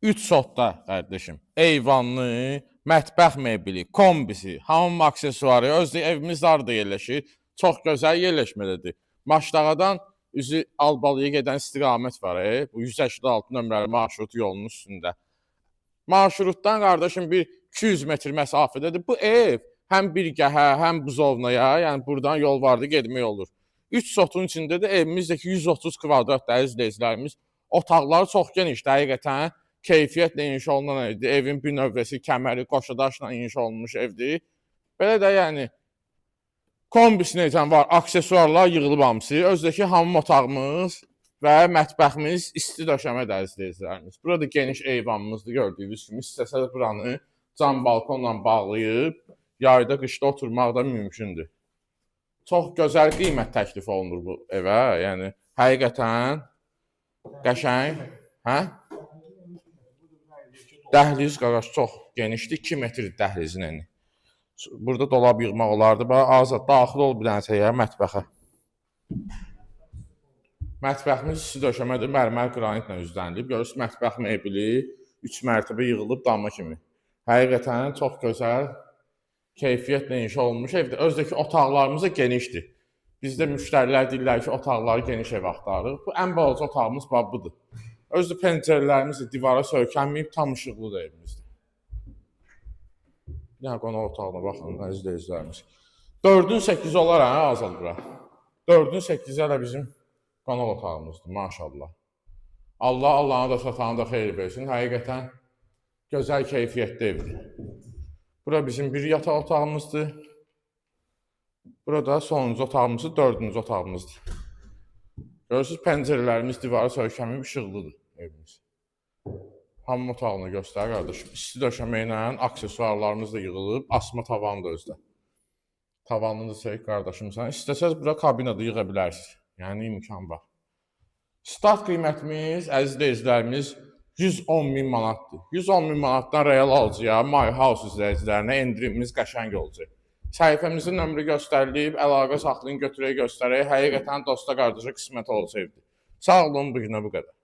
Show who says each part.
Speaker 1: 3 sotda qardaşım. Eyvanlı, mətbəx mebeli, kombisi, hamam aksesuarı, özü evimiz harda yerləşir. Çox gözəl yerləşmədədir. Maşdağadan üzü Albalıya gedən istiqamət var. Bu 186 nömrəli marşrut yolunun üstündə. Marşrutdan qardaşım bir 200 metr məsafədədir. Bu ev həm Birgəhə, həm Buzovnaya, yəni buradan yol vardı, getmək olur. 3 sotun içində də evimizdəki 130 kvadratdır izləyicilərimiz. Otaqları çox genişdir həqiqətən. Keyfiyyətlə inşa olunan evdir. Evin bir növrəsi, kəməri, qoşadaşla inşa olunmuş evdir. Belə də yəni kombisi necə var, aksesuarlar yığılıb hamısı. Özdəki hamam otağımız və mətbəximiz isti döşəmədir izləyicilərimiz. Burada geniş eyvanımızdır gördüyünüz kimi. İstəsəz buranı cam balkonla bağlayıb yayda, qışda oturmaq da mümkündür. Çox gözəl qiymət təklif olunur bu evə. Yəni həqiqətən qəşəng, hə? Dəhliz qardaş çox genişdir. 2 metr dəhlizin eni. Burada dolab yığmaq olardı. Azad daxil ol bir dənə ya mətbəxə. Mətbəximiz isti döşəmədir, mərmər qranitlə üzlənilib. Görürsünüz, mətbəx mebeli 3 mərtəbə yığılıb dama kimi. Həqiqətən çox gözəl, keyfiyyətlə inşa olunmuş evdir. Özdəki otaqlarımız da genişdir. Bizdə müştərilər deyirlər ki, otaqları geniş ev axtarır. Bu ən balaca otağımız budur. Özdə pəncərələrimiz də divara söykənməyib, tam işıqlıdır evimizdə. Yəni qonaq otağına baxın, izləyicilərimiz. 4-ün 8 olar hə, Azad bura. 4-ün 8-ə də bizim qonaq otağımızdır, maşallah. Allah Allah'ına da satanı da xeyir versin. Həqiqətən gözəl keyfiyyətli evdir. Bura bizim bir yataq otağımızdır. Burada sonuncu otağımızdır, 4-cü otağımızdır. Görürsünüz, pəncərələrimiz divara söykənməyib, işıqlıdır evimiz. Hamam otağını göstər qardaşım. İsti döşəmə ilə aksesuarlarımız da yığılıb, asma tavan da özdə. Tavanını da çək qardaşım sən. İstəsəz bura kabinada yığa bilərsiniz. Yəni imkan var. Start qiymətimiz, əziz izləyicilərimiz 110.000 manatdır. 110.000 manatdan real alıcıya, My House izləyicilərinə endirimimiz qəşəng olacaq. Səhifəmizin nömrə göstərilib, əlaqə saxlayın, götürək göstərək. Həqiqətən dosta qardaşa qismət olacaqdır. Sağ olun, bu günə bu qədər.